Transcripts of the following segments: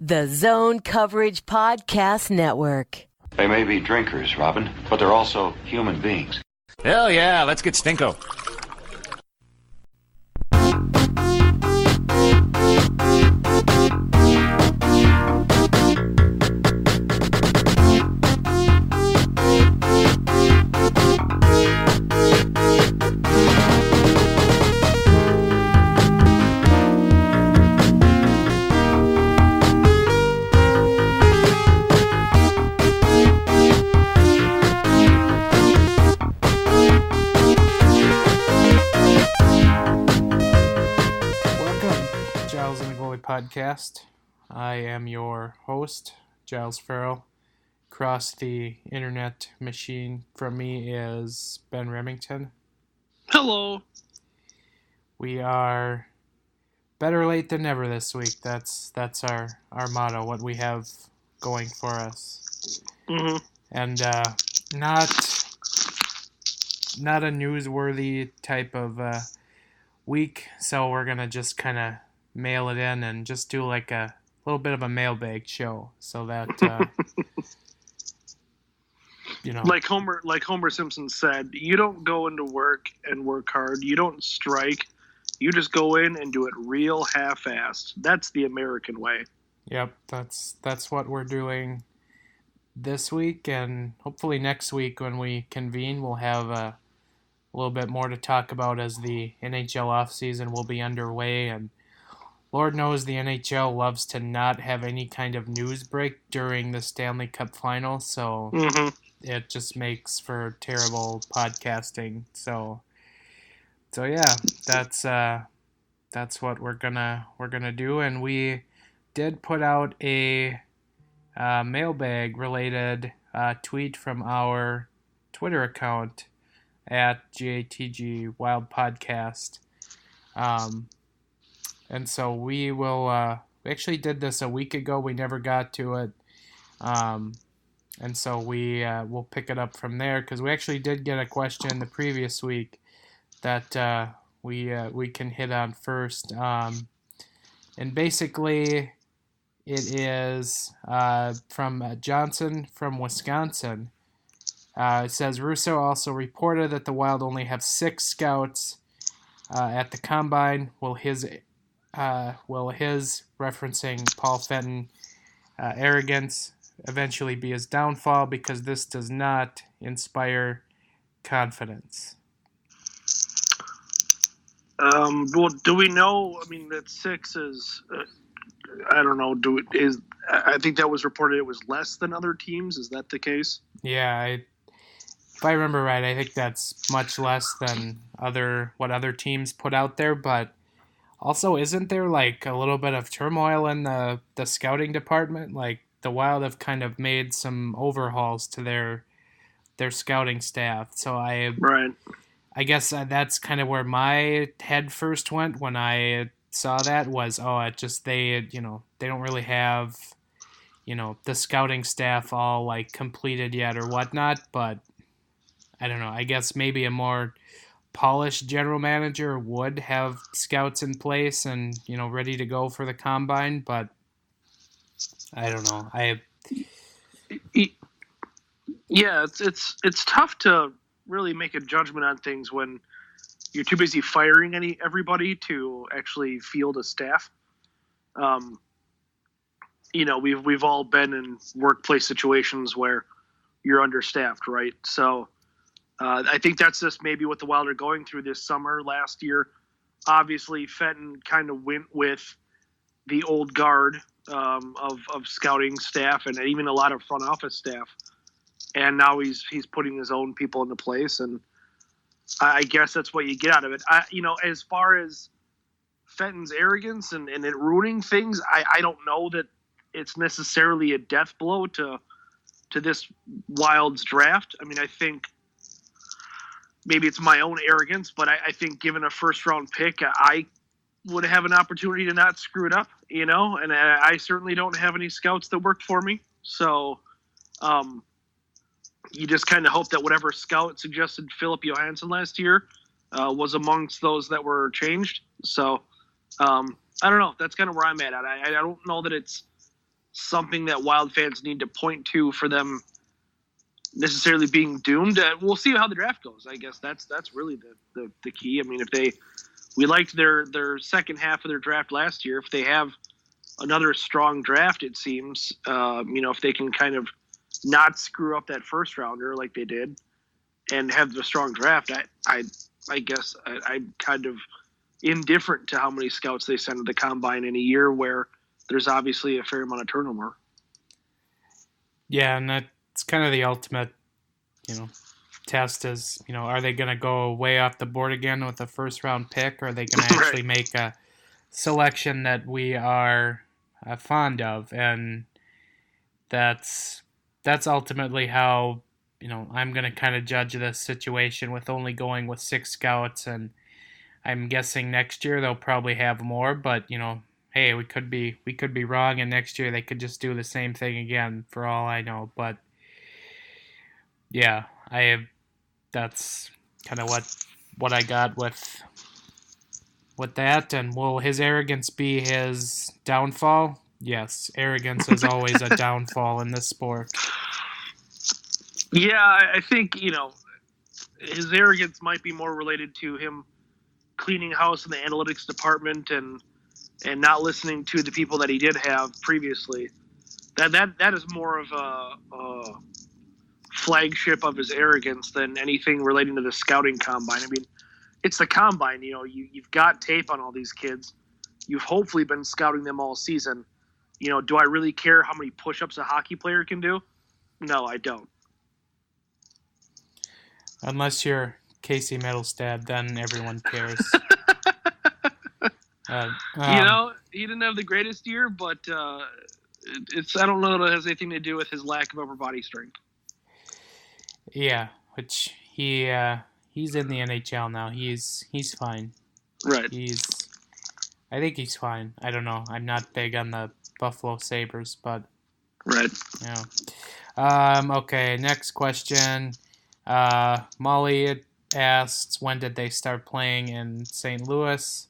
The Zone Coverage Podcast Network. They may be drinkers, Robin, but they're also human beings. Hell yeah, let's get Stinko. Podcast. I am your host, Giles Farrell. Across the internet machine from me is Ben Remington. Hello. We are better late than never this week. That's our motto, what we have going for us. Mm-hmm. And not a newsworthy type of week, so we're gonna just kind of mail it in and just do like a little bit of a mailbag show, so that like Homer Simpson said, you don't go into work and work hard, you don't strike, you just go in and do it real half-assed. That's the American way. Yep, that's what we're doing this week, and hopefully next week when we convene we'll have a little bit more to talk about as the NHL offseason will be underway. And Lord knows the NHL loves to not have any kind of news break during the Stanley Cup final, so It just makes for terrible podcasting. So yeah, that's what we're gonna do. And we did put out a mailbag related tweet from our Twitter account at GATG Wild Podcast. And so we will, we actually did this a week ago. We never got to it. And so we'll pick it up from there, because we actually did get a question the previous week that we can hit on first. And basically it is from Johnson from Wisconsin. It says, Russo also reported that the Wild only have 6 scouts at the Combine. Will his referencing Paul Fenton arrogance eventually be his downfall, because this does not inspire confidence? Well, do we know? I mean, that 6 is, I don't know. I think that was reported it was less than other teams. Is that the case? Yeah, if I remember right, I think that's much less than what other teams put out there, but also, isn't there like a little bit of turmoil in the scouting department? Like the Wild have kind of made some overhauls to their scouting staff. So I guess that's kind of where my head first went when I saw that was, they don't really have, the scouting staff all like completed yet or whatnot. But I don't know. I guess maybe a more polished general manager would have scouts in place and ready to go for the Combine, but I don't know. It's tough to really make a judgment on things when you're too busy firing everybody to actually field a staff. We've all been in workplace situations where you're understaffed, right? So I think that's just maybe what the Wild are going through this summer. Last year, obviously, Fenton kind of went with the old guard of scouting staff and even a lot of front office staff, and now he's putting his own people into place, and I guess that's what you get out of it. As far as Fenton's arrogance and it ruining things, I don't know that it's necessarily a death blow to this Wild's draft. I mean, I think maybe it's my own arrogance, but I think given a first-round pick, I would have an opportunity to not screw it up, and I certainly don't have any scouts that work for me. So you just kind of hope that whatever scout suggested Philip Johansson last year was amongst those that were changed. So I don't know. That's kind of where I'm at. I don't know that it's something that Wild fans need to point to for them necessarily being doomed. We'll see how the draft goes. I guess that's really the key. I mean, we liked their second half of their draft last year. If they have another strong draft, it seems, if they can kind of not screw up that first rounder like they did and have the strong draft, I guess I'm kind of indifferent to how many scouts they send to the combine in a year where there's obviously a fair amount of turnover. Yeah, and that's kind of the ultimate, test is, are they going to go way off the board again with a first-round pick, or are they going to actually make a selection that we are fond of? And that's ultimately how, I'm going to kind of judge this situation with only going with 6 scouts, and I'm guessing next year they'll probably have more, but, hey, we could be wrong, and next year they could just do the same thing again for all I know. But yeah, that's kind of what I got with that. And will his arrogance be his downfall? Yes, arrogance is always a downfall in this sport. Yeah, I think, his arrogance might be more related to him cleaning house in the analytics department and not listening to the people that he did have previously. That is more of a flagship of his arrogance than anything relating to the scouting combine. I mean, it's the combine. You've got tape on all these kids. You've hopefully been scouting them all season. Do I really care how many push-ups a hockey player can do? No, I don't. Unless you're Casey Middlestad, then everyone cares. He didn't have the greatest year, but it's I don't know if it has anything to do with his lack of upper body strength. Yeah, which he's in the NHL now. He's fine. Right. I think he's fine. I don't know. I'm not big on the Buffalo Sabres, but right. Okay, next question. Molly asks, when did they start playing in St. Louis?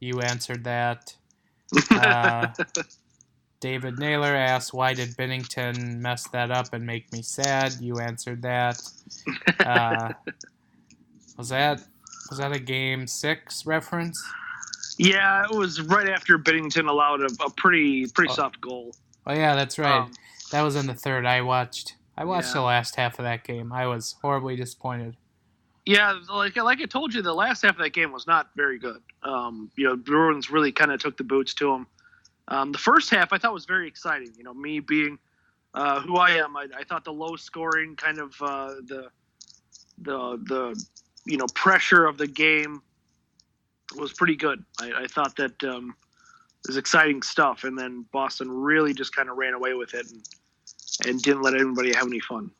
You answered that. David Naylor asks, why did Binnington mess that up and make me sad? You answered that. Was that a Game 6 reference? Yeah, it was right after Binnington allowed a pretty soft goal. Oh yeah, that's right. That was in the third. I watched the last half of that game. I was horribly disappointed. Yeah, like I told you, the last half of that game was not very good. Bruins really kind of took the boots to them. The first half I thought was very exciting. Me being who I am, I thought the low scoring kind of the pressure of the game was pretty good. I thought that it was exciting stuff, and then Boston really just kind of ran away with it and didn't let anybody have any fun.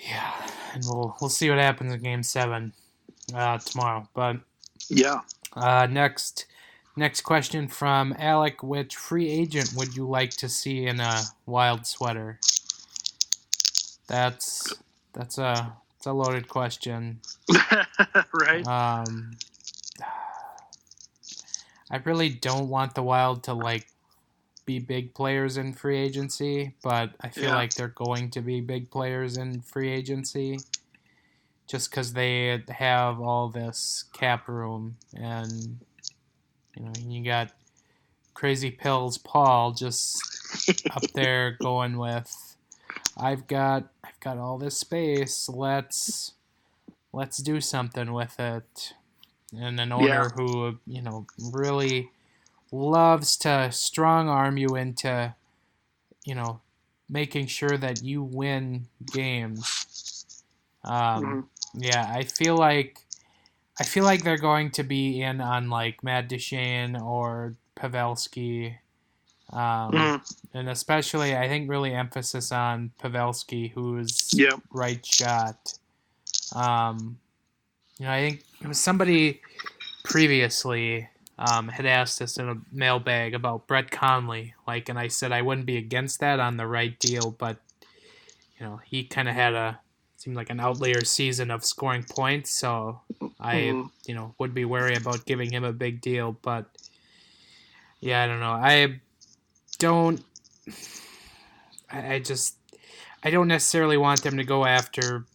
Yeah, and we'll see what happens in Game 7 tomorrow. But yeah, next question from Alec: which free agent would you like to see in a Wild sweater? That's a loaded question. Right. I really don't want the Wild to be big players in free agency, but I feel like they're going to be big players in free agency just because they have all this cap room. And you got Crazy Pills Paul just up there going with, I've got all this space, let's do something with it. And an owner who really loves to strong arm you into making sure that you win games. Yeah, I feel like they're going to be in on Matt Duchene or Pavelski, and especially I think really emphasis on Pavelski, who's right shot. I think it was somebody previously had asked us in a mailbag about Brett Conley, and I said I wouldn't be against that on the right deal, but he kind of had seemed like an outlier season of scoring points, so I would be wary about giving him a big deal. But Yeah, I don't know. Don't. I just. I don't necessarily want them to go after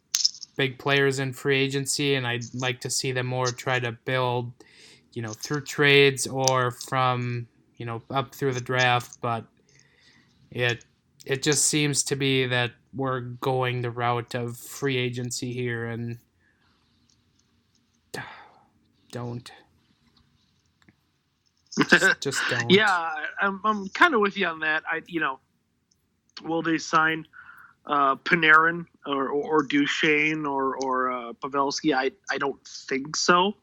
big players in free agency, and I'd like to see them more try to build, through trades or from, up through the draft. But it it just seems to be that we're going the route of free agency here, and don't. Just don't. Yeah, I'm kind of with you on that. Will they sign Panarin or Duchesne or Pavelski? I don't think so.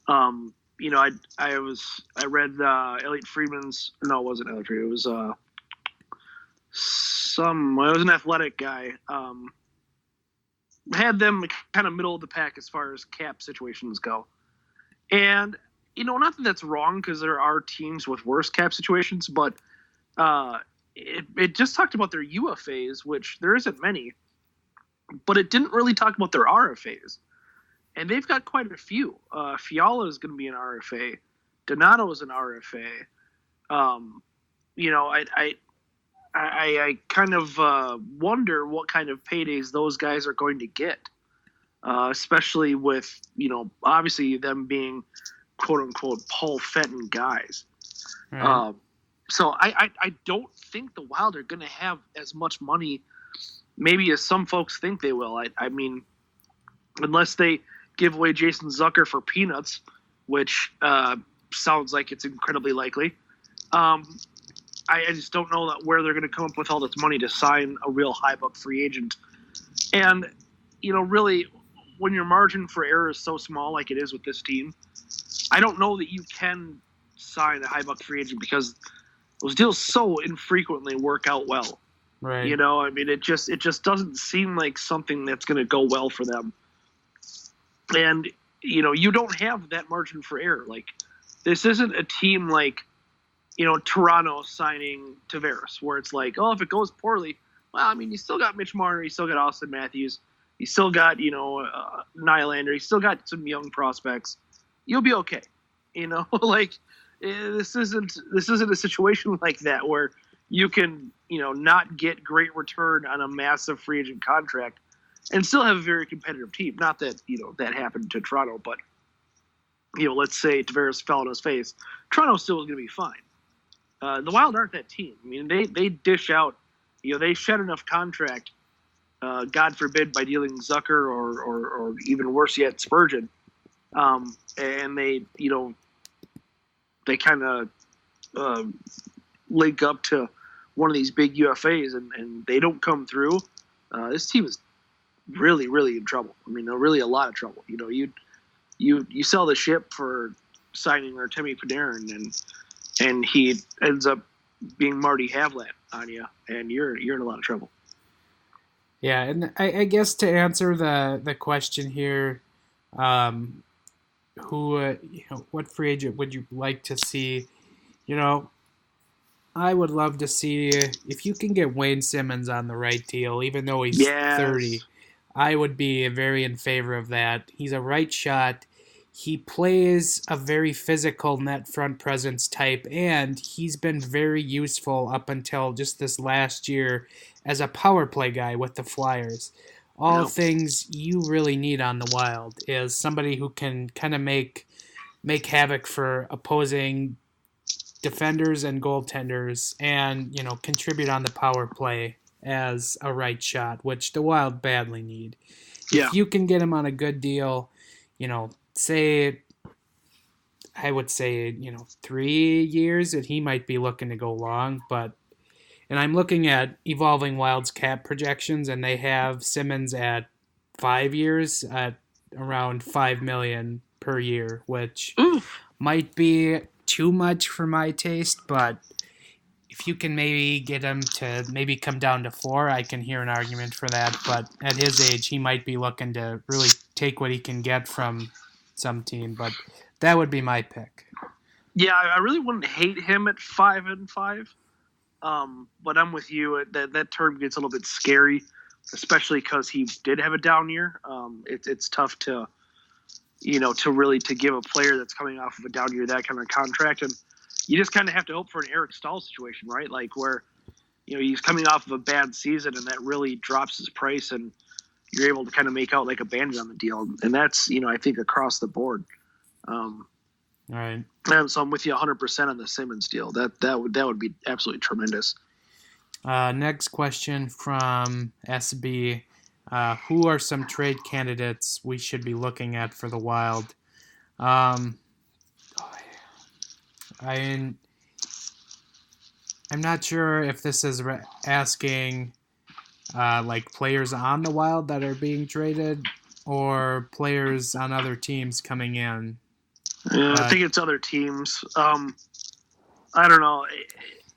I read Elliot Friedman's. No, it wasn't Elliot Friedman. It was it was an athletic guy. Had them kind of middle of the pack as far as cap situations go, and not that that's wrong because there are teams with worse cap situations, but it just talked about their UFAs, which there isn't many, but it didn't really talk about their RFAs. And they've got quite a few. Fiala is going to be an RFA. Donato is an RFA. I kind of wonder what kind of paydays those guys are going to get, especially with, obviously them being quote-unquote Paul Fenton guys. Right. So I don't think the Wild are going to have as much money maybe as some folks think they will. I mean, unless they give away Jason Zucker for peanuts, which sounds like it's incredibly likely. I just don't know where they're going to come up with all this money to sign a real high-buck free agent. And, really, when your margin for error is so small like it is with this team, I don't know that you can sign a high-buck free agent because those deals so infrequently work out well. Right. It just doesn't seem like something that's going to go well for them. And, you don't have that margin for error. Like, this isn't a team like, Toronto signing Tavares, where it's like, oh, if it goes poorly, well, you still got Mitch Marner, you still got Austin Matthews, you still got, Nylander, you still got some young prospects. You'll be okay. Like, this isn't a situation like that where you can, not get great return on a massive free agent contract and still have a very competitive team. Not that, that happened to Toronto, but, let's say Tavares fell on his face. Toronto still is going to be fine. The Wild aren't that team. They dish out, they shed enough contract, God forbid, by dealing Zucker or even worse yet, Spurgeon. And they kind of link up to one of these big UFAs and they don't come through. This team is really, really in trouble. Really a lot of trouble. You sell the ship for signing Artemi Panarin and he ends up being Marty Havlat on you, and you're in a lot of trouble. Yeah, and I guess to answer the question here, what free agent would you like to see? I would love to see if you can get Wayne Simmons on the right deal, even though he's 30. I would be very in favor of that. He's a right shot. He plays a very physical net front presence type, and he's been very useful up until just this last year as a power play guy with the Flyers. All things you really need on the Wild is somebody who can kind of make havoc for opposing defenders and goaltenders and, contribute on the power play as a right shot, which the Wild badly need. Yeah. If you can get him on a good deal, I would say 3 years, that he might be looking to go long, and I'm looking at Evolving Wild's cap projections, and they have Simmons at 5 years at around $5 million per year, which might be too much for my taste, but if you can maybe get him to maybe come down to 4, I can hear an argument for that. But at his age, he might be looking to really take what he can get from some team. But that would be my pick. Yeah, I really wouldn't hate him at 5 and 5. But I'm with you. That term gets a little bit scary, especially because he did have a down year. It's tough to give a player that's coming off of a down year that kind of contract. And you just kind of have to hope for an Eric Stahl situation, right? Like where, he's coming off of a bad season and that really drops his price and you're able to kind of make out like a bandit on the deal. And that's, I think across the board. All right. And so I'm with you 100% on the Simmons deal. That would be absolutely tremendous. Next question from SB. Who are some trade candidates we should be looking at for the Wild? I'm not sure if this is asking like players on the Wild that are being traded or players on other teams coming in. Yeah, I think it's other teams. I don't know.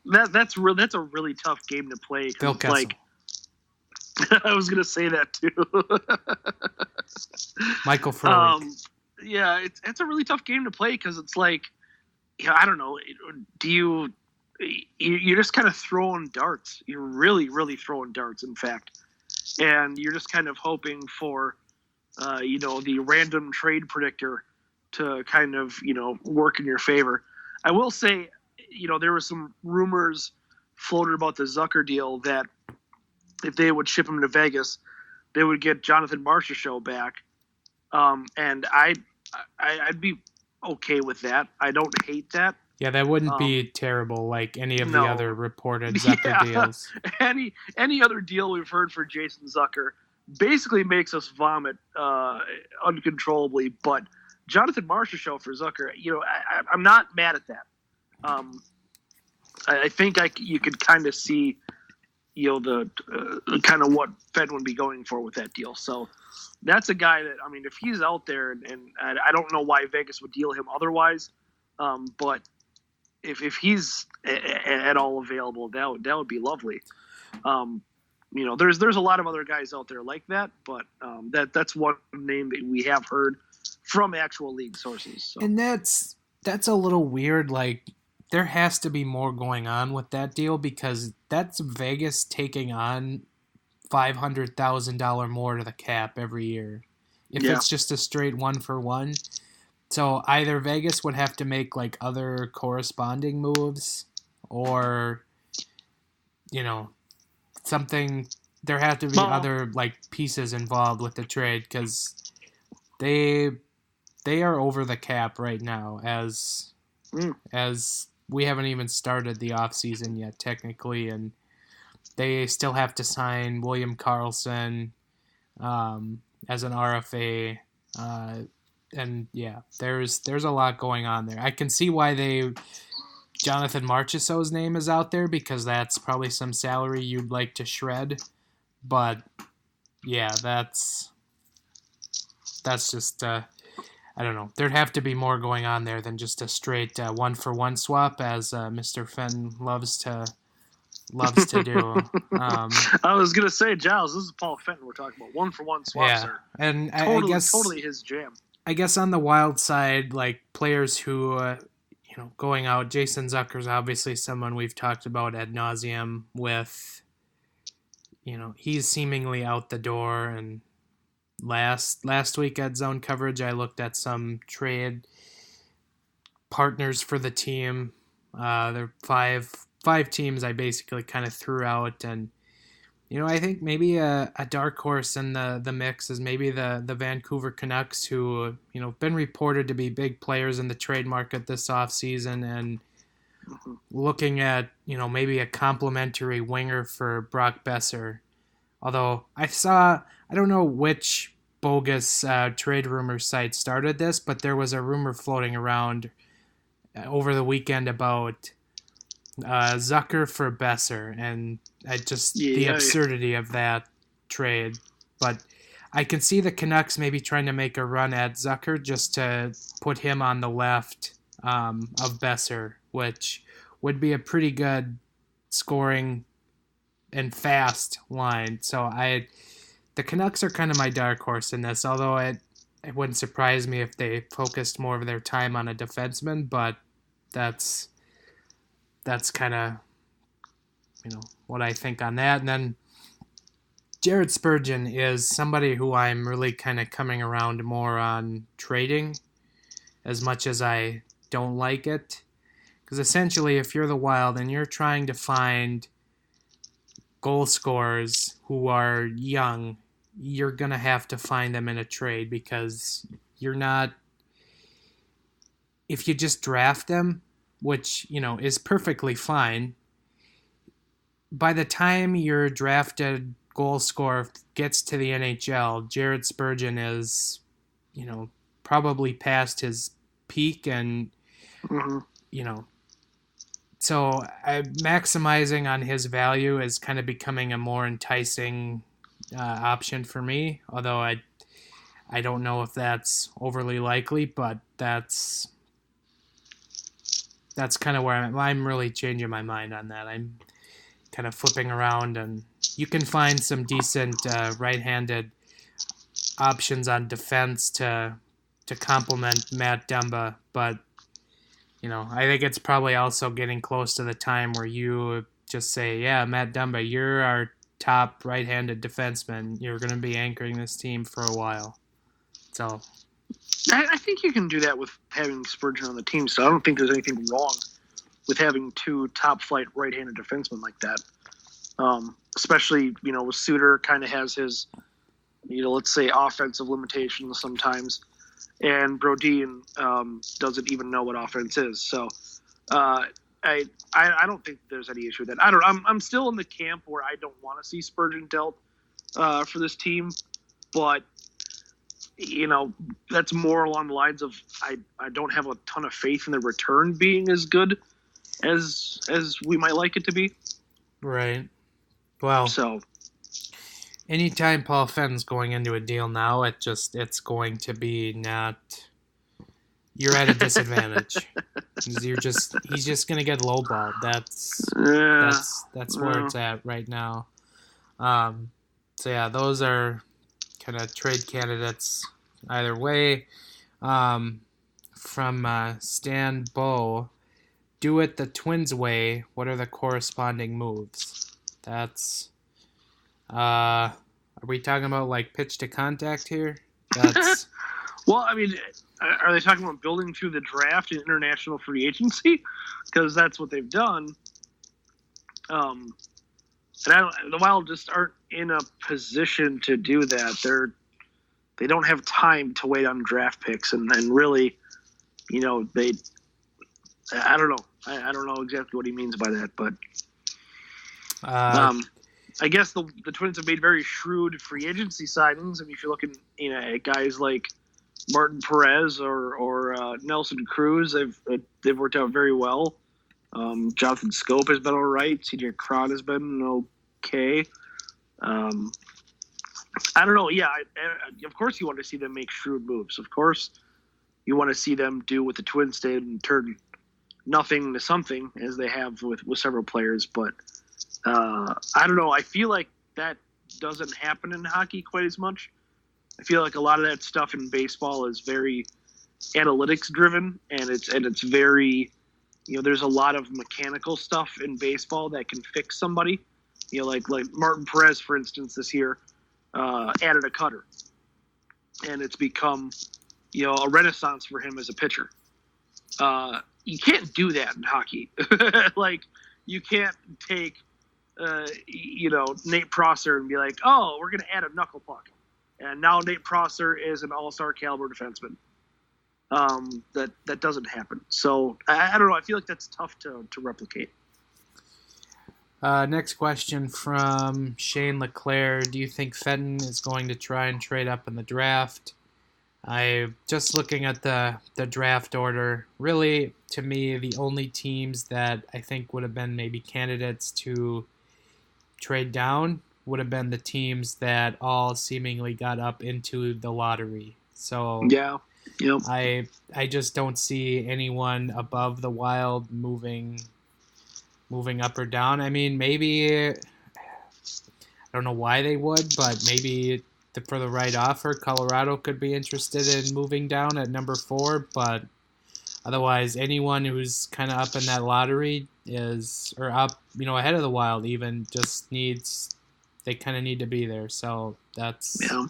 That's a really tough game to play. Phil Kessel. Like, I was gonna say that too. Michael Frolik. Yeah, it's a really tough game to play because it's like, I don't know. You're just kind of throwing darts. You're really, really throwing darts, in fact, and you're just kind of hoping for, the random trade predictor to kind of, work in your favor. I will say, there were some rumors floated about the Zucker deal that if they would ship him to Vegas, they would get Jonathan Marchessault back. And I'd be okay with that. I don't hate that. Yeah, that wouldn't be terrible like any of the other reported Zucker deals. Any other deal we've heard for Jason Zucker basically makes us vomit uncontrollably, but Jonathan Marchessault for Zucker, I'm not mad at that. I think you could kind of see, the kind of what Fed would be going for with that deal. So that's a guy that, if he's out there, and I don't know why Vegas would deal him otherwise, but if he's at all available, that would be lovely. There's a lot of other guys out there like that, but that's one name that we have heard from actual league sources. So. And that's a little weird. Like, there has to be more going on with that deal because that's Vegas taking on $500,000 more to the cap every year. If it's just a straight 1-for-1. So either Vegas would have to make like other corresponding moves or, something. There have to be other like pieces involved with the trade because they are over the cap right now as we haven't even started the offseason yet technically, and they still have to sign William Karlsson as an RFA, and yeah, there's a lot going on there. I can see why Jonathan Marchessault's name is out there because that's probably some salary you'd like to shred, but yeah, that's just I don't know. There'd have to be more going on there than just a straight 1-for-1 swap, as Mr. Fenn loves to do. I was gonna say, Giles, this is Paul Fenton we're talking about. 1-for-1 swaps are and totally, I guess totally his jam. I guess on the Wild side, like players who going out, Jason Zucker's obviously someone we've talked about ad nauseum with. He's seemingly out the door, and last week at Zone Coverage, I looked at some trade partners for the team. There are five teams I basically kind of threw out, and I think maybe a dark horse in the mix is maybe the Vancouver Canucks, who been reported to be big players in the trade market this offseason, and looking at maybe a complimentary winger for Brock Besser. Although I don't know which bogus trade rumor site started this, but there was a rumor floating around over the weekend about Zucker for Besser, and the absurdity of that trade. But I can see the Canucks maybe trying to make a run at Zucker just to put him on the left of Besser, which would be a pretty good scoring and fast line. So the Canucks are kind of my dark horse in this, although it wouldn't surprise me if they focused more of their time on a defenseman, but that's kind of what I think on that. And then Jared Spurgeon is somebody who I'm really kind of coming around more on trading, as much as I don't like it, Because essentially, if you're the Wild and you're trying to find goal scorers who are young, you're going to have to find them in a trade because you're not... If you just draft them, which, is perfectly fine, by the time your drafted goal scorer gets to the NHL, Jared Spurgeon is, probably past his peak and, so maximizing on his value is kind of becoming a more enticing option for me, although I don't know if that's overly likely, but that's kind of where I'm really changing my mind on that. I'm kind of flipping around, and you can find some decent right-handed options on defense to complement Matt Dumba, but I think it's probably also getting close to the time where you just say, yeah, Matt Dumba, you're our top right-handed defenseman. You're going to be anchoring this team for a while. So I think you can do that with having Spurgeon on the team, so I don't think there's anything wrong with having two top-flight right-handed defensemen like that. Especially, with Suter kind of has his, let's say, offensive limitations sometimes, and Brodin doesn't even know what offense is. So I don't think there's any issue with that. I'm still in the camp where I don't want to see Spurgeon dealt for this team, but that's more along the lines of I don't have a ton of faith in the return being as good as we might like it to be. Right. Well, so anytime Paul Fenton's going into a deal now, it's going to be not. You're at a disadvantage. He's just going to get lowballed. That's where it's at right now. So yeah, those are kind of trade candidates either way. From Stan Bow, do it the Twins way. What are the corresponding moves? That's are we talking about like pitch to contact here? That's well, I mean, are they talking about building through the draft and international free agency? Because that's what they've done. And the Wild just aren't in a position to do that. They don't have time to wait on draft picks, and really, I don't know. I don't know exactly what he means by that, but I guess the Twins have made very shrewd free agency signings. I mean, if you're looking at guys like Martin Perez or Nelson Cruz, they've worked out very well. Jonathan Scope has been all right. CJ Cron has been okay. I don't know. Yeah, of course you want to see them make shrewd moves. Of course you want to see them do what the Twins did and turn nothing to something, as they have with several players. But I don't know. I feel like that doesn't happen in hockey quite as much. I feel like a lot of that stuff in baseball is very analytics driven, and it's very, there's a lot of mechanical stuff in baseball that can fix somebody. Like Martin Perez, for instance, this year added a cutter, and it's become a renaissance for him as a pitcher. You can't do that in hockey. Like, you can't take Nate Prosser and be like, oh, we're going to add a knuckle puck, and now Nate Prosser is an all-star caliber defenseman. That doesn't happen. So I don't know. I feel like that's tough to replicate. Next question from Shane LeClaire. Do you think Fenton is going to try and trade up in the draft? I just looking at the draft order, really, to me, the only teams that I think would have been maybe candidates to trade down would have been the teams that all seemingly got up into the lottery. So yeah, yep. I just don't see anyone above the Wild moving up or down. I mean, maybe, I don't know why they would, but maybe for the right offer, Colorado could be interested in moving down at number 4, but otherwise, anyone who's kind of up in that lottery or up, ahead of the Wild even, just they kind of need to be there. So that's... Yeah.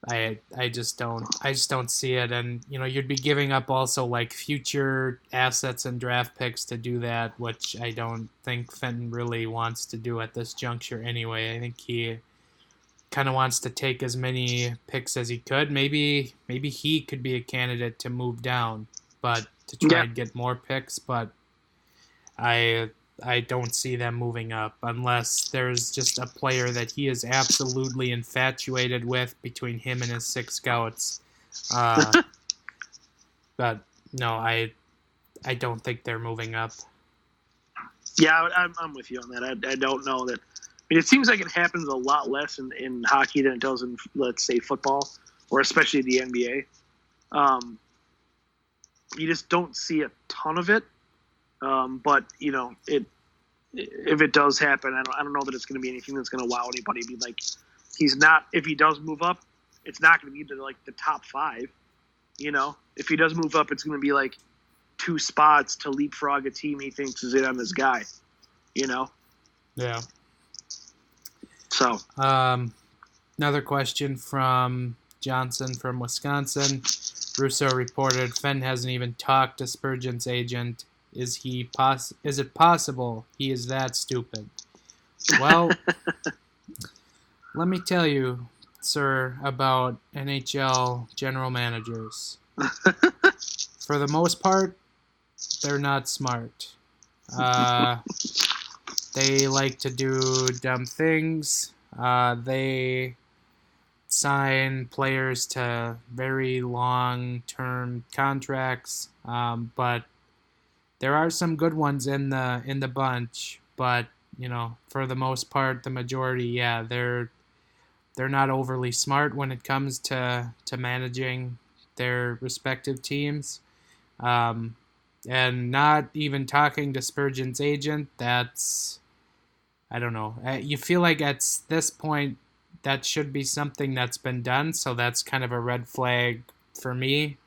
I just don't see it, and you'd be giving up also like future assets and draft picks to do that, which I don't think Fenton really wants to do at this juncture anyway. I think he kind of wants to take as many picks as he could. Maybe he could be a candidate to move down, but to try and get more picks, but I don't see them moving up unless there's just a player that he is absolutely infatuated with between him and his 6 scouts. But no, I don't think they're moving up. Yeah, I'm with you on that. I don't know that. I mean, it seems like it happens a lot less in hockey than it does in, let's say, football, or especially the NBA. You just don't see a ton of it. But if it does happen, I don't know that it's going to be anything that's going to wow anybody. Be like, if he does move up, it's not going to be to like the top 5. If he does move up, it's going to be like 2 spots to leapfrog a team he thinks is in on this guy. Yeah. So, another question from Johnson from Wisconsin. Russo reported Fenn hasn't even talked to Spurgeon's agent. Is it possible he is that stupid? Well, let me tell you, sir, about NHL general managers. For the most part, they're not smart. They like to do dumb things. They sign players to very long-term contracts, but there are some good ones in the bunch. But for the most part, the majority, yeah, they're not overly smart when it comes to managing their respective teams. And not even talking to Spurgeon's agent, that's, I don't know. You feel like at this point that should be something that's been done, so that's kind of a red flag for me.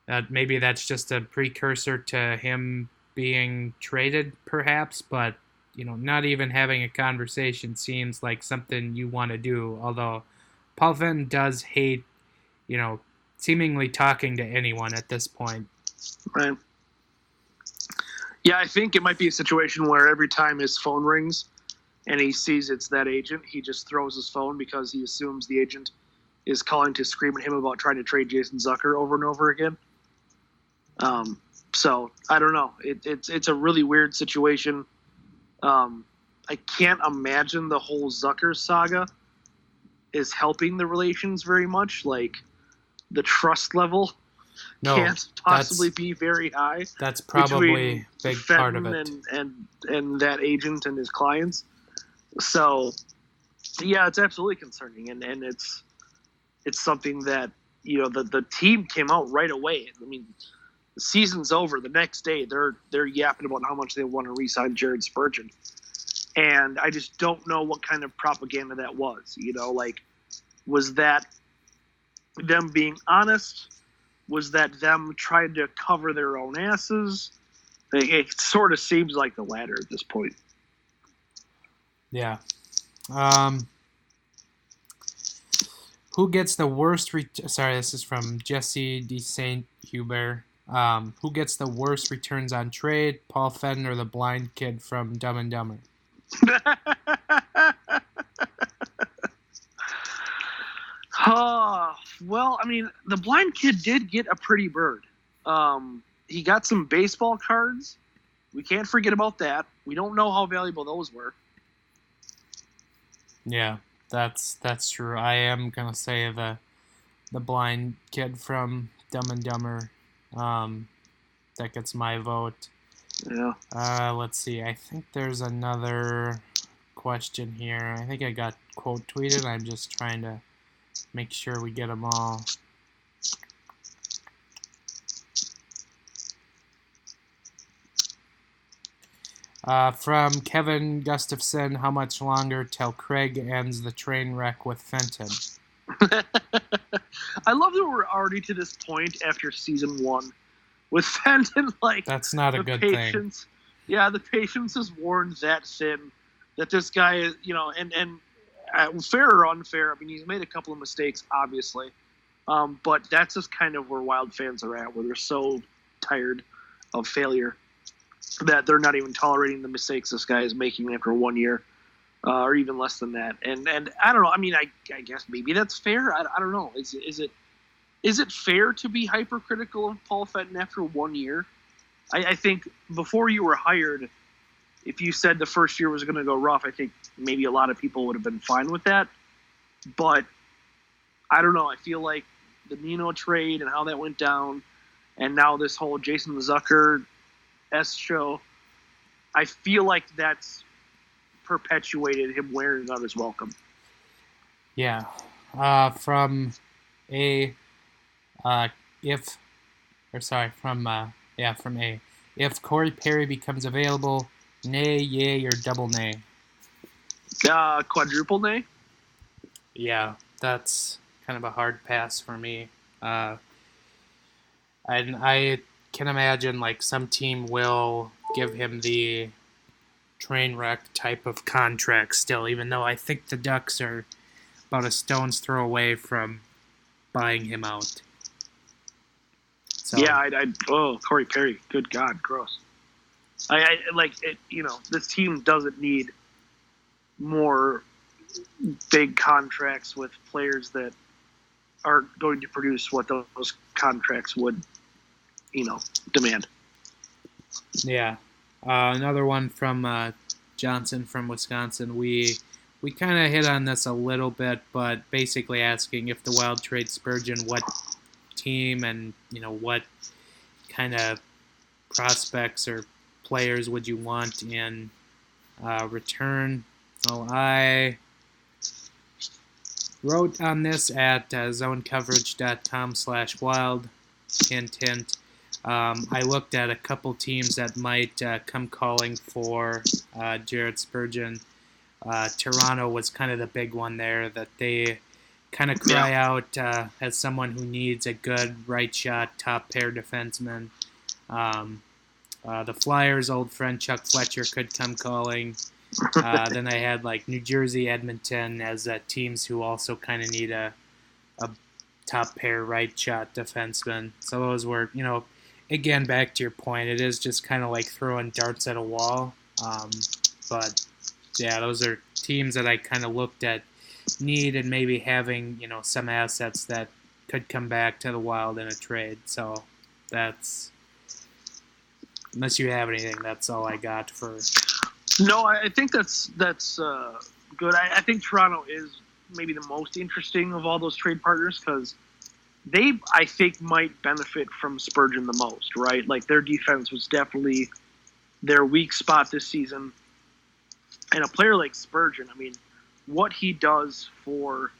That maybe that's just a precursor to him being traded, perhaps, but not even having a conversation seems like something you want to do. Although Paul Fenton does hate, seemingly talking to anyone at this point. Right. Yeah, I think it might be a situation where every time his phone rings and he sees it's that agent, he just throws his phone because he assumes the agent is calling to scream at him about trying to trade Jason Zucker over and over again. So I don't know. It's a really weird situation. I can't imagine the whole Zucker saga is helping the relations very much. Like, the trust level can't possibly be very high. That's probably a big part of it. And that agent and his clients. So, yeah, it's absolutely concerning, and it's something that the team came out right away. I mean, the season's over. The next day, they're yapping about how much they want to re-sign Jared Spurgeon, and I just don't know what kind of propaganda that was. Was that them being honest? Was that them trying to cover their own asses? It sort of seems like the latter at this point. Yeah. Who gets the worst... Sorry, this is from Jesse de Saint Hubert. Who gets the worst returns on trade, Paul Fenton or the blind kid from Dumb and Dumber? Well, I mean, the blind kid did get a pretty bird. He got some baseball cards. We can't forget about that. We don't know how valuable those were. Yeah, that's true. I am gonna say the blind kid from Dumb and Dumber. That gets my vote. Yeah. Let's see. I think there's another question here. I think I got quote tweeted. I'm just trying to make sure we get them all. From Kevin Gustafson, how much longer till Craig ends the train wreck with Fenton? I love that we're already to this point after season 1 with Fenton. Like, that's not a good thing. Yeah, the patience is worn that thin that this guy is, and fair or unfair, I mean, he's made a couple of mistakes, obviously. But that's just kind of where Wild fans are at, where they're so tired of failure that they're not even tolerating the mistakes this guy is making after 1 year, or even less than that. And I don't know. I mean, I guess maybe that's fair. I don't know. Is it fair to be hypercritical of Paul Fenton after 1 year? I think before you were hired, if you said the first year was going to go rough, I think maybe a lot of people would have been fine with that. But I don't know. I feel like the Nino trade and how that went down, and now this whole Jason Zucker-esque show, I feel like that's perpetuated him wearing out his welcome. Yeah. From A, if Corey Perry becomes available, nay, yay, or double nay? Quadruple nay? Yeah, that's kind of a hard pass for me. And I can imagine like some team will give him the train wreck type of contract still, even though I think the Ducks are about a stone's throw away from buying him out. So, yeah, Corey Perry, good God, gross. I like it. You know, this team doesn't need more big contracts with players that are going to produce what those contracts would, demand. Yeah. Another one from Johnson from Wisconsin. We kind of hit on this a little bit, but basically asking if the Wild trade Spurgeon, what team and what kind of prospects or players would you want in return? Well, I wrote on this at zonecoverage.com/wild. Hint, hint. I looked at a couple teams that might come calling for Jared Spurgeon. Toronto was kind of the big one there, that they kind of cry out as someone who needs a good right shot, top pair defenseman. The Flyers' old friend Chuck Fletcher could come calling. Then I had like New Jersey, Edmonton as teams who also kind of need a top pair right shot defenseman. So those were, again, back to your point, it is just kind of like throwing darts at a wall. But yeah, those are teams that I kind of looked at need and maybe having, some assets that could come back to the Wild in a trade. So that's, unless you have anything, that's all I got for. No, I think that's good. I think Toronto is maybe the most interesting of all those trade partners because they, I think, might benefit from Spurgeon the most, right? Like their defense was definitely their weak spot this season. And a player like Spurgeon, I mean, what he does for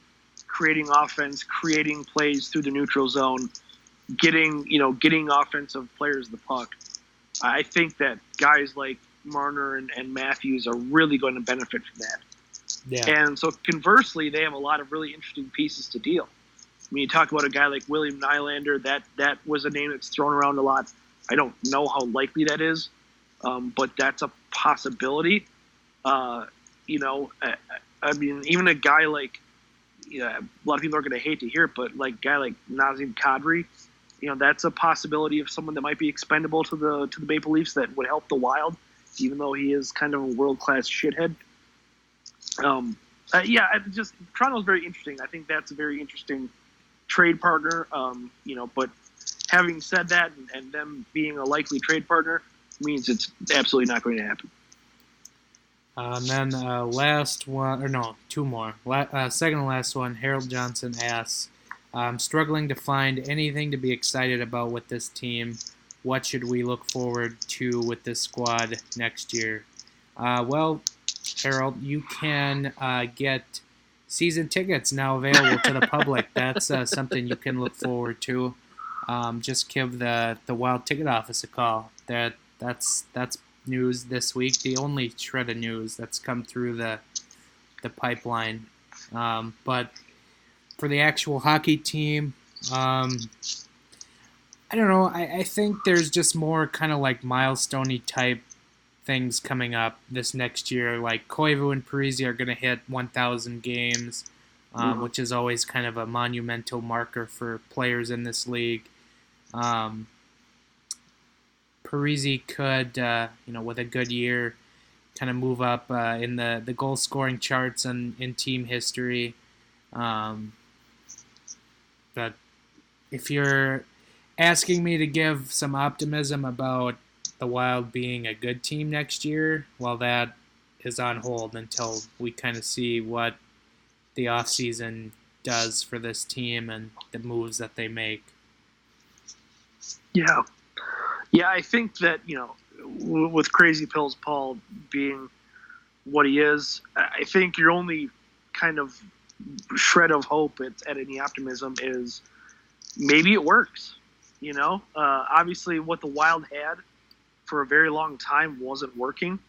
creating offense, creating plays through the neutral zone, getting offensive players the puck, I think that guys like Marner and Matthews are really going to benefit from that. Yeah. And so conversely, they have a lot of really interesting pieces to deal. I mean, you talk about a guy like William Nylander, that was a name that's thrown around a lot. I don't know how likely that is, but that's a possibility. I mean, even a guy like, a lot of people are going to hate to hear it, but like a guy like Nazem Kadri, that's a possibility of someone that might be expendable to the Maple Leafs that would help the Wild, even though he is kind of a world-class shithead. Toronto's very interesting. I think that's a very interesting trade partner. But having said that, and them being a likely trade partner means it's absolutely not going to happen. And then two more. Second to last one, Harold Johnson asks, I'm struggling to find anything to be excited about with this team. What should we look forward to with this squad next year? Well, Harold, you can get season tickets now available to the public. That's something you can look forward to. Just give the Wild ticket office a call. That's news this week. The only shred of news that's come through the pipeline. But for the actual hockey team, I don't know. I think there's just more kind of like milestone-y type things coming up this next year. Like Koivu and Parisi are going to hit 1,000 games, which is always kind of a monumental marker for players in this league. Parisi could, with a good year, kind of move up in the goal scoring charts and in team history. But if you're asking me to give some optimism about the Wild being a good team next year, well, that is on hold until we kind of see what the offseason does for this team and the moves that they make. Yeah. Yeah, I think that, with Crazy Pills Paul being what he is, I think your only kind of shred of hope at any optimism is maybe it works. Obviously what the Wild had for a very long time wasn't working.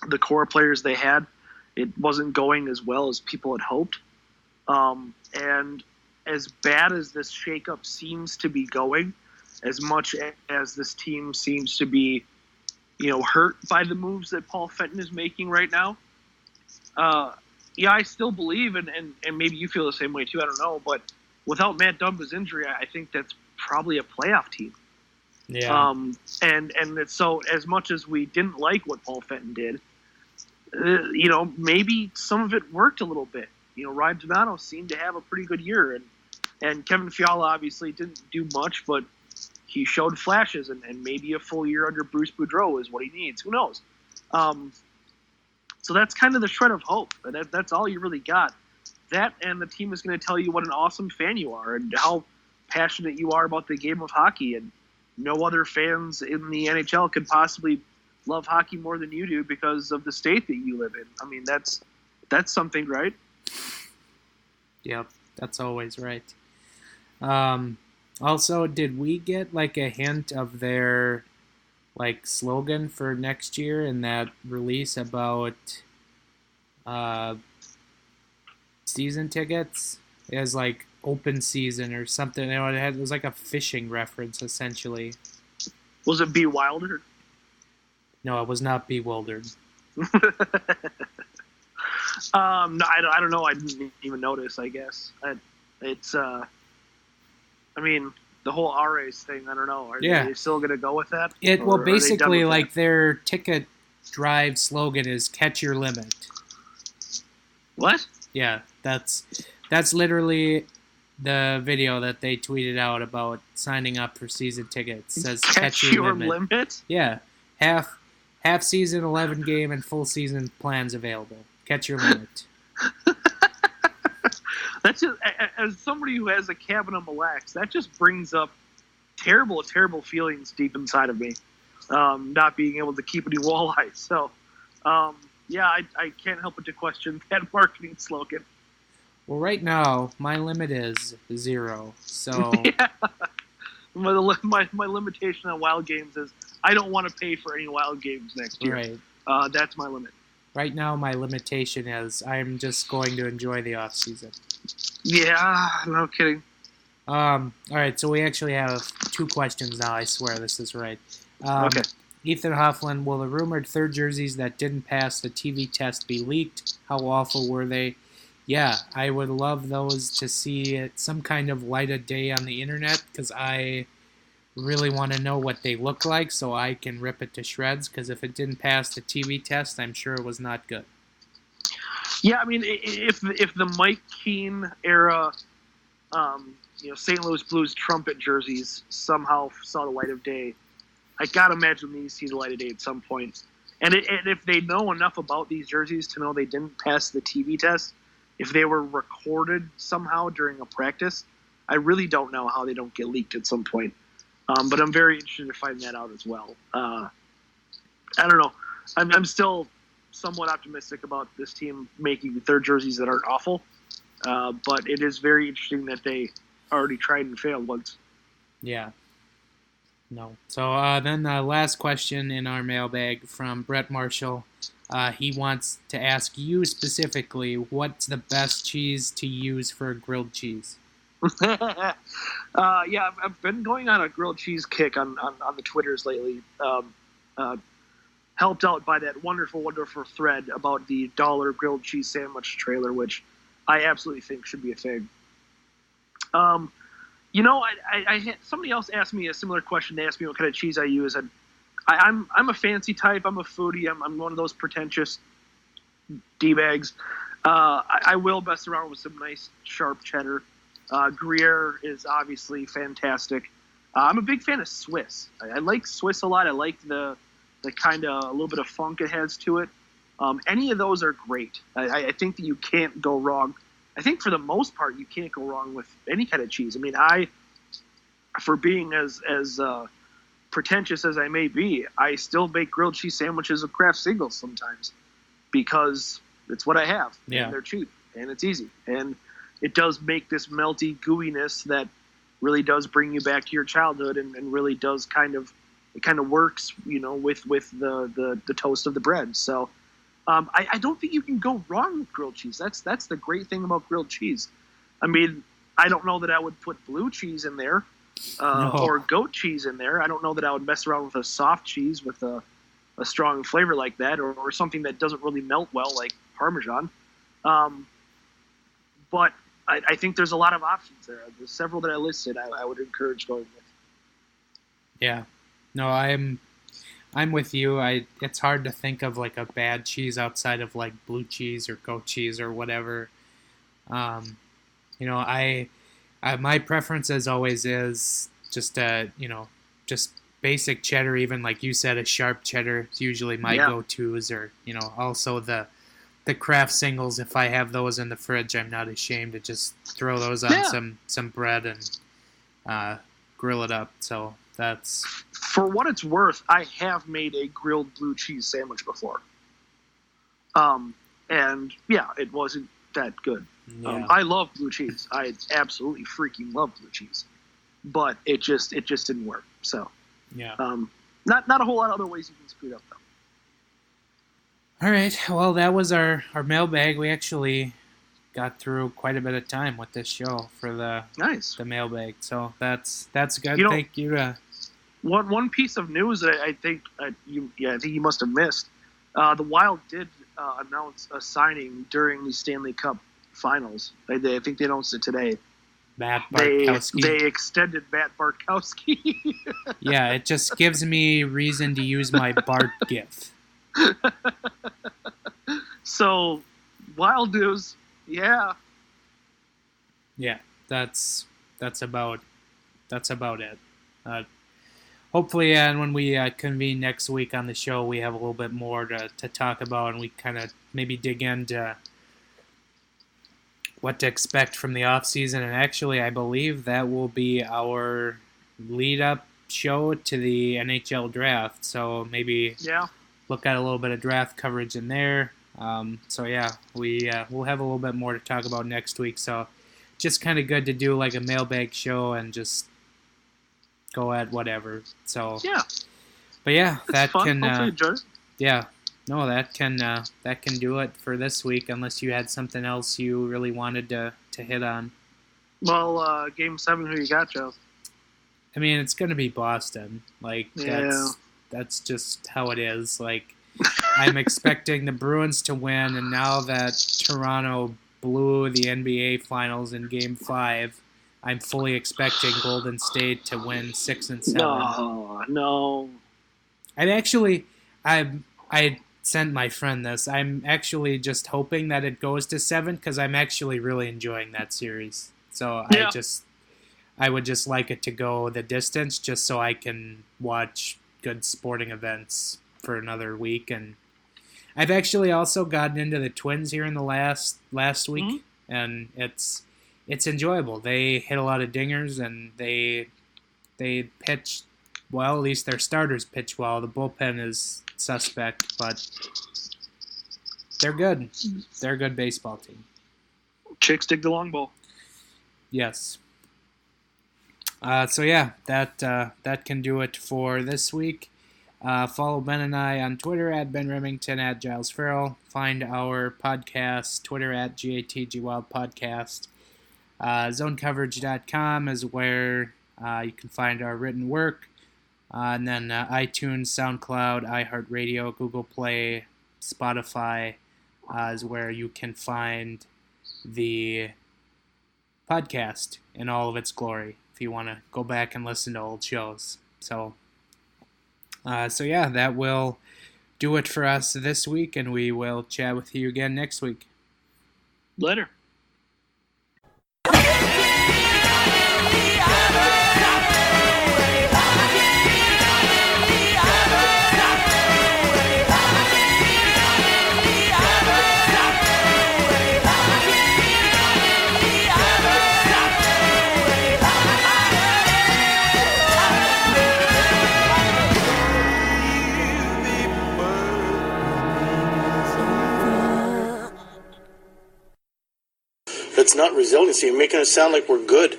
The core players they had, it wasn't going as well as people had hoped. And as bad as this shakeup seems to be going, as much as this team seems to be, hurt by the moves that Paul Fenton is making right now, I still believe, and maybe you feel the same way too, I don't know, but without Matt Dumba's injury, I think that's probably a playoff team. Yeah. And it's, so as much as we didn't like what Paul Fenton did, maybe some of it worked a little bit. Ryan Donato seemed to have a pretty good year, and Kevin Fiala obviously didn't do much, but he showed flashes, and maybe a full year under Bruce Boudreau is what he needs. Who knows? So that's kind of the shred of hope. That's all you really got. That, and the team is going to tell you what an awesome fan you are and how passionate you are about the game of hockey. And no other fans in the NHL could possibly love hockey more than you do because of the state that you live in. I mean, that's something, right? Yep, that's always right. Also, did we get a hint of their slogan for next year in that release about season tickets? It was open season or something. It was a fishing reference essentially. Was it Be Wilder? No, it was not Bewildered. No, I don't know. I didn't even notice, I guess. It's the whole RAs thing, I don't know. Are they still going to go with that? Well, basically, their ticket drive slogan is "Catch Your Limit." What? Yeah, that's literally the video that they tweeted out about signing up for season tickets. It says Catch Your Limit? Yeah, half season, 11 game, and full season plans available. Catch your limit. That's just, as somebody who has a cabin of Mille Lacs, that just brings up terrible, terrible feelings deep inside of me. Not being able to keep any walleye. So, I can't help but to question that marketing slogan. Well, right now, my limit is 0. So, yeah. My limitation on Wild games is I don't want to pay for any Wild games next year. Right. That's my limit. Right now, my limitation is I'm just going to enjoy the off season. Yeah, no kidding. All right, so we actually have 2 questions now. I swear this is right. Okay. Ethan Hoffland, will the rumored third jerseys that didn't pass the TV test be leaked? How awful were they? Yeah, I would love those to see some kind of light of day on the internet because I really want to know what they look like so I can rip it to shreds, because if it didn't pass the TV test, I'm sure it was not good. Yeah, I mean, if the Mike Keane era, St. Louis Blues trumpet jerseys somehow saw the light of day, I gotta imagine these see the light of day at some point. And if they know enough about these jerseys to know they didn't pass the TV test, if they were recorded somehow during a practice, I really don't know how they don't get leaked at some point. But I'm very interested to find that out as well. I don't know. I'm still somewhat optimistic about this team making third jerseys that aren't awful. But it is very interesting that they already tried and failed once. Yeah. No. So then the last question in our mailbag from Brett Marshall. He wants to ask you specifically, what's the best cheese to use for a grilled cheese? I've been going on a grilled cheese kick on the Twitters lately. helped out by that wonderful, wonderful thread about the dollar grilled cheese sandwich trailer, which I absolutely think should be a thing. You know, I had somebody else asked me a similar question. They asked me what kind of cheese I use, and I'm a fancy type. I'm a foodie. I'm one of those pretentious d-bags. I will mess around with some nice sharp cheddar. Gruyere is obviously fantastic. I'm a big fan of Swiss. I like Swiss a lot. I like the kind of a little bit of funk it has to it. Any of those are great. I think that you can't go wrong. I think for the most part, you can't go wrong with any kind of cheese. I mean, for being as pretentious as I may be, I still make grilled cheese sandwiches with Kraft Singles sometimes because it's what I have. Yeah. And they're cheap and it's easy. And it does make this melty gooiness that really does bring you back to your childhood and really does kind of works, you know, with the toast of the bread. So I don't think you can go wrong with grilled cheese. That's the great thing about grilled cheese. I mean, I don't know that I would put blue cheese in there or goat cheese in there. I don't know that I would mess around with a soft cheese with a strong flavor like that or something that doesn't really melt well like Parmesan. But I think there's a lot of options there. There's several that I listed I would encourage going with. Yeah. No, I'm with you. It's hard to think of like a bad cheese outside of like blue cheese or goat cheese or whatever. You know, I my preference as always is just just basic cheddar. Even like you said, a sharp cheddar is usually my go-tos, or you know, also the Kraft Singles. If I have those in the fridge, I'm not ashamed to just throw those on some bread and grill it up. So that's, for what it's worth, I have made a grilled blue cheese sandwich before. And yeah, it wasn't that good. Yeah. I love blue cheese. I absolutely freaking love blue cheese, but it just didn't work. So yeah, not a whole lot of other ways you can screw it up though. All right. Well, that was our mailbag. We actually got through quite a bit of time with this show for the mailbag. So that's good. Thank you. One piece of news that I think you must have missed. The Wild did announce a signing during the Stanley Cup Finals. I think they announced it today. Matt Bartkowski. They extended Matt Bartkowski. Yeah, it just gives me reason to use my Bart gif. So, Wild news, yeah. Yeah, that's about it. Hopefully, and when we convene next week on the show, we have a little bit more to talk about, and we kind of maybe dig into what to expect from the off season. And actually, I believe that will be our lead-up show to the NHL draft. So maybe look at a little bit of draft coverage in there. So yeah, we'll have a little bit more to talk about next week. So just kind of good to do like a mailbag show and just go at whatever. So yeah, but yeah, that's fun. Hopefully you enjoy it. Yeah, no, that can do it for this week. Unless you had something else you really wanted to hit on. Well, Game 7, who you got, Joe? I mean, it's gonna be Boston. Like that's just how it is. Like I'm expecting the Bruins to win, and now that Toronto blew the NBA Finals in Game 5, I'm fully expecting Golden State to win 6 and 7. No. I sent my friend this. I'm actually just hoping that it goes to 7 because I'm actually really enjoying that series. So I would just like it to go the distance just so I can watch good sporting events for another week. And I've actually also gotten into the Twins here in the last week, and it's enjoyable. They hit a lot of dingers, and they pitch well. At least their starters pitch well. The bullpen is suspect, but they're good. They're a good baseball team. Chicks dig the long ball. Yes. So yeah, that can do it for this week. Follow Ben and I on Twitter at Ben Remington, at Giles Farrell. Find our podcast, Twitter at GATG Wild Podcast. Zonecoverage.com is where you can find our written work. And then iTunes, SoundCloud, iHeartRadio, Google Play, Spotify is where you can find the podcast in all of its glory if you want to go back and listen to old shows. So yeah, that will do it for us this week, and we will chat with you again next week. Later. It's not resiliency. You're making it sound like we're good.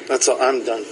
That's all. I'm done.